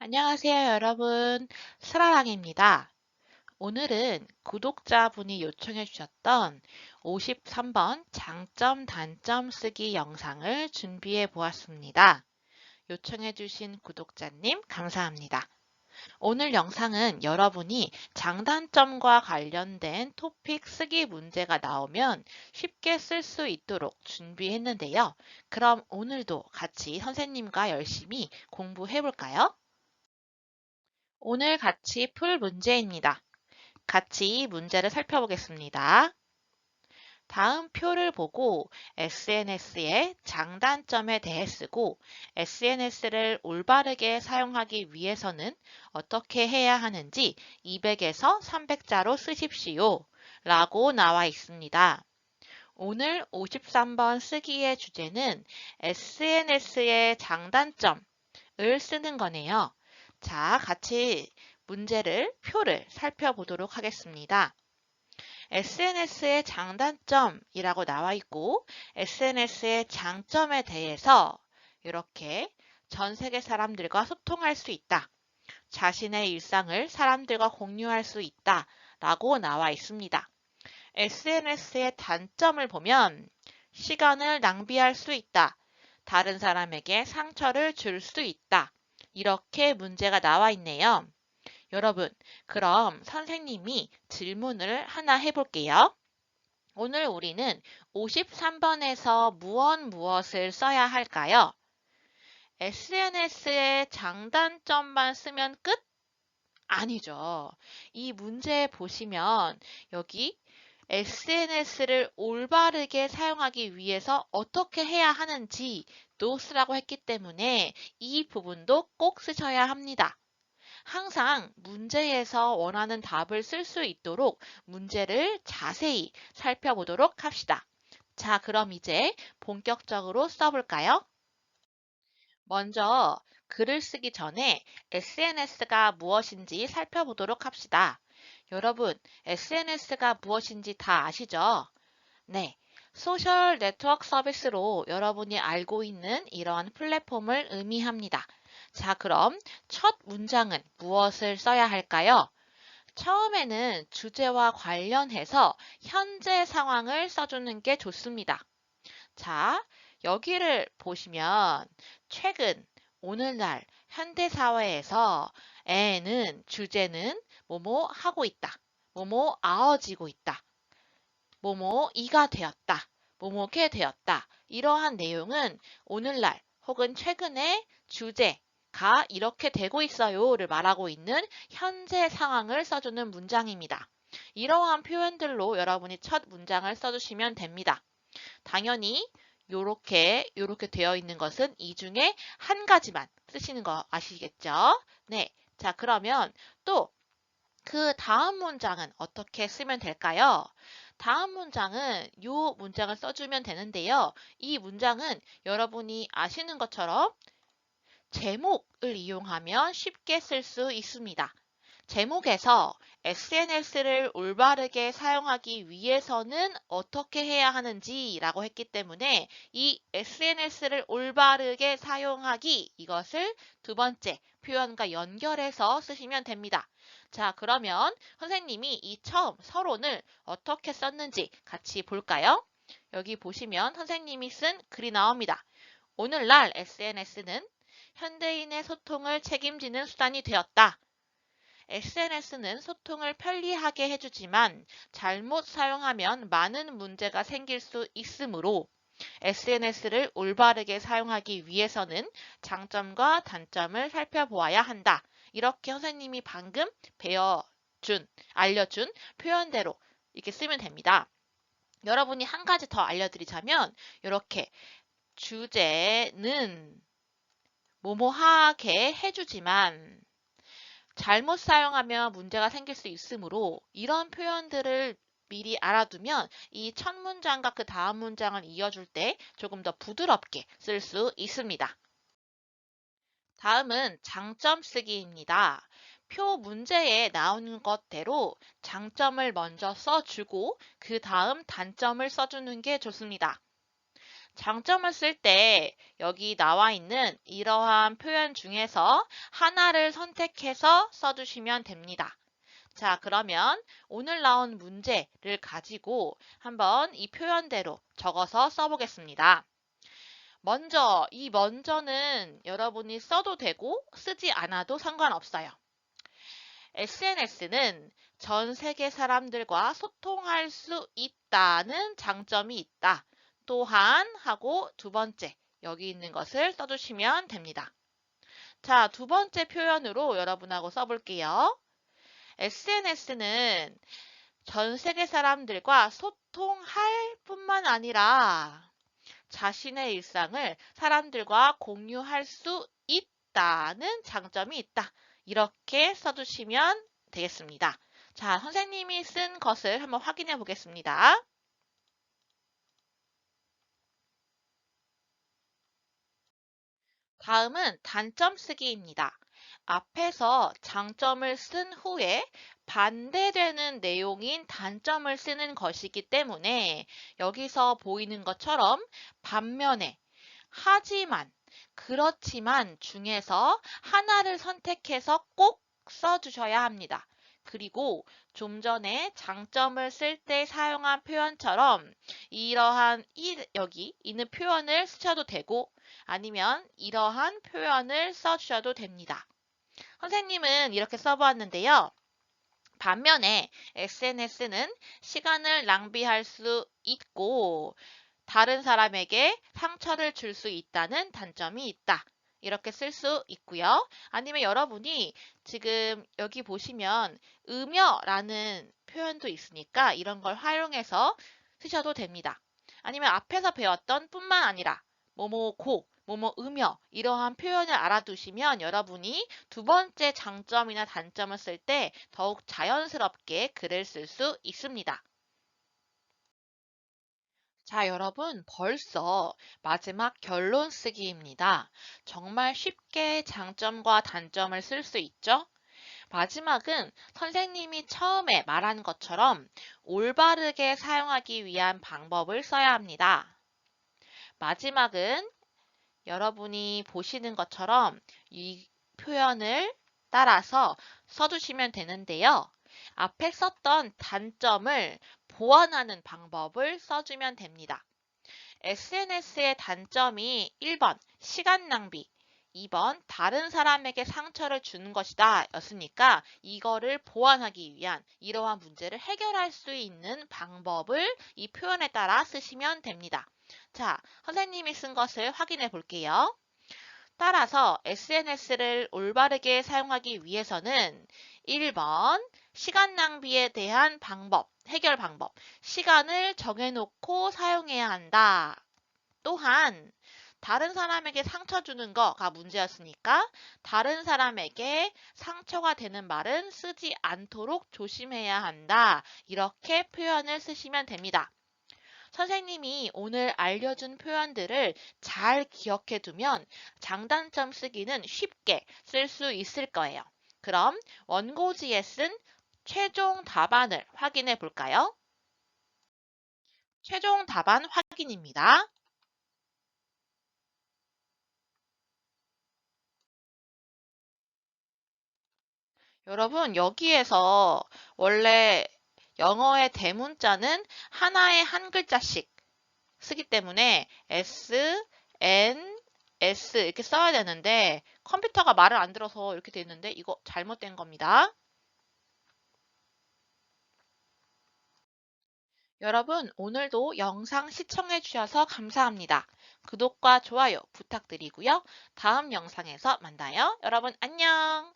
안녕하세요, 여러분. 스라랑입니다. 오늘은 구독자분이 요청해 주셨던 53번 장점, 단점 쓰기 영상을 준비해 보았습니다. 요청해 주신 구독자님, 감사합니다. 오늘 영상은 여러분이 장단점과 관련된 토픽 쓰기 문제가 나오면 쉽게 쓸 수 있도록 준비했는데요. 그럼 오늘도 같이 선생님과 열심히 공부해 볼까요? 오늘 같이 풀 문제입니다. 같이 문제를 살펴보겠습니다. 다음 표를 보고 SNS의 장단점에 대해 쓰고 SNS를 올바르게 사용하기 위해서는 어떻게 해야 하는지 200에서 300자로 쓰십시오. 라고 나와 있습니다. 오늘 53번 쓰기의 주제는 SNS의 장단점을 쓰는 거네요. 자, 같이 표를 살펴보도록 하겠습니다. SNS의 장단점이라고 나와 있고 SNS의 장점에 대해서 이렇게 전 세계 사람들과 소통할 수 있다. 자신의 일상을 사람들과 공유할 수 있다. 라고 나와 있습니다. SNS의 단점을 보면 시간을 낭비할 수 있다. 다른 사람에게 상처를 줄 수 있다. 이렇게 문제가 나와 있네요. 여러분, 그럼 선생님이 질문을 하나 해볼게요. 오늘 우리는 53번에서 무엇을 써야 할까요? SNS의 장단점만 쓰면 끝? 아니죠. 이 문제 보시면 여기 SNS를 올바르게 사용하기 위해서 어떻게 해야 하는지도 쓰라고 했기 때문에 이 부분도 꼭 쓰셔야 합니다. 항상 문제에서 원하는 답을 쓸 수 있도록 문제를 자세히 살펴보도록 합시다. 자, 그럼 이제 본격적으로 써볼까요? 먼저 글을 쓰기 전에 SNS가 무엇인지 살펴보도록 합시다. 여러분, SNS가 무엇인지 다 아시죠? 네. 소셜 네트워크 서비스로 여러분이 알고 있는 이러한 플랫폼을 의미합니다. 자, 그럼 첫 문장은 무엇을 써야 할까요? 처음에는 주제와 관련해서 현재 상황을 써주는 게 좋습니다. 자, 여기를 보시면 최근, 오늘날, 현대사회에서 주제는 뭐뭐 하고 있다. 뭐뭐 아어지고 있다. 뭐뭐 이가 되었다. 뭐뭐게 되었다. 이러한 내용은 오늘날 혹은 최근에 주제가 이렇게 되고 있어요를 말하고 있는 현재 상황을 써주는 문장입니다. 이러한 표현들로 여러분이 첫 문장을 써주시면 됩니다. 당연히 요렇게 되어 있는 것은 이 중에 한 가지만 쓰시는 거 아시겠죠? 네. 자, 그러면 또 그 다음 문장은 어떻게 쓰면 될까요? 다음 문장은 이 문장을 써주면 되는데요. 이 문장은 여러분이 아시는 것처럼 제목을 이용하면 쉽게 쓸 수 있습니다. 제목에서 SNS를 올바르게 사용하기 위해서는 어떻게 해야 하는지 라고 했기 때문에 이 SNS를 올바르게 사용하기 이것을 두 번째 표현과 연결해서 쓰시면 됩니다. 자, 그러면 선생님이 이 처음 서론을 어떻게 썼는지 같이 볼까요? 여기 보시면 선생님이 쓴 글이 나옵니다. 오늘날 SNS는 현대인의 소통을 책임지는 수단이 되었다. SNS는 소통을 편리하게 해주지만 잘못 사용하면 많은 문제가 생길 수 있으므로 SNS를 올바르게 사용하기 위해서는 장점과 단점을 살펴보아야 한다. 이렇게 선생님이 방금 알려준 표현대로 이렇게 쓰면 됩니다. 여러분이 한 가지 더 알려드리자면 이렇게 주제는 뭐뭐하게 해주지만 잘못 사용하면 문제가 생길 수 있으므로 이런 표현들을 미리 알아두면 이 첫 문장과 그 다음 문장을 이어줄 때 조금 더 부드럽게 쓸 수 있습니다. 다음은 장점 쓰기입니다. 표 문제에 나오는 것대로 장점을 먼저 써주고 그 다음 단점을 써주는 게 좋습니다. 장점을 쓸 때 여기 나와 있는 이러한 표현 중에서 하나를 선택해서 써주시면 됩니다. 자, 그러면 오늘 나온 문제를 가지고 한번 이 표현대로 적어서 써보겠습니다. 먼저는 여러분이 써도 되고 쓰지 않아도 상관없어요. SNS는 전 세계 사람들과 소통할 수 있다는 장점이 있다. 또한 하고 두 번째, 여기 있는 것을 써주시면 됩니다. 자, 두 번째 표현으로 여러분하고 써볼게요. SNS는 전 세계 사람들과 소통할 뿐만 아니라 자신의 일상을 사람들과 공유할 수 있다는 장점이 있다. 이렇게 써주시면 되겠습니다. 자, 선생님이 쓴 것을 한번 확인해 보겠습니다. 다음은 단점 쓰기입니다. 앞에서 장점을 쓴 후에 반대되는 내용인 단점을 쓰는 것이기 때문에 여기서 보이는 것처럼 반면에 하지만, 그렇지만 중에서 하나를 선택해서 꼭 써주셔야 합니다. 그리고 좀 전에 장점을 쓸 때 사용한 표현처럼 이러한 여기 있는 표현을 쓰셔도 되고 아니면 이러한 표현을 써주셔도 됩니다. 선생님은 이렇게 써보았는데요. 반면에 SNS는 시간을 낭비할 수 있고 다른 사람에게 상처를 줄 수 있다는 단점이 있다. 이렇게 쓸 수 있고요. 아니면 여러분이 지금 여기 보시면 음여라는 표현도 있으니까 이런 걸 활용해서 쓰셔도 됩니다. 아니면 앞에서 배웠던 뿐만 아니라 뭐뭐고, 뭐뭐 음여 이러한 표현을 알아두시면 여러분이 두 번째 장점이나 단점을 쓸 때 더욱 자연스럽게 글을 쓸 수 있습니다. 자, 여러분, 벌써 마지막 결론 쓰기입니다. 정말 쉽게 장점과 단점을 쓸 수 있죠? 마지막은 선생님이 처음에 말한 것처럼 올바르게 사용하기 위한 방법을 써야 합니다. 마지막은 여러분이 보시는 것처럼 이 표현을 따라서 써주시면 되는데요. 앞에 썼던 단점을 보완하는 방법을 써주면 됩니다. SNS의 단점이 1번 시간 낭비, 2번 다른 사람에게 상처를 주는 것이다 였으니까 이거를 보완하기 위한 이러한 문제를 해결할 수 있는 방법을 이 표현에 따라 쓰시면 됩니다. 자, 선생님이 쓴 것을 확인해 볼게요. 따라서 SNS를 올바르게 사용하기 위해서는 1번 시간 낭비에 대한 방법, 해결 방법, 시간을 정해놓고 사용해야 한다. 또한 다른 사람에게 상처 주는 거가 문제였으니까 다른 사람에게 상처가 되는 말은 쓰지 않도록 조심해야 한다. 이렇게 표현을 쓰시면 됩니다. 선생님이 오늘 알려준 표현들을 잘 기억해 두면 장단점 쓰기는 쉽게 쓸 수 있을 거예요. 그럼 원고지에 쓴 최종 답안을 확인해 볼까요? 최종 답안 확인입니다. 여러분, 여기에서 원래 영어의 대문자는 하나에 한 글자씩 쓰기 때문에 S, N, S 이렇게 써야 되는데 컴퓨터가 말을 안 들어서 이렇게 돼 있는데 이거 잘못된 겁니다. 여러분, 오늘도 영상 시청해 주셔서 감사합니다. 구독과 좋아요 부탁드리고요. 다음 영상에서 만나요. 여러분, 안녕!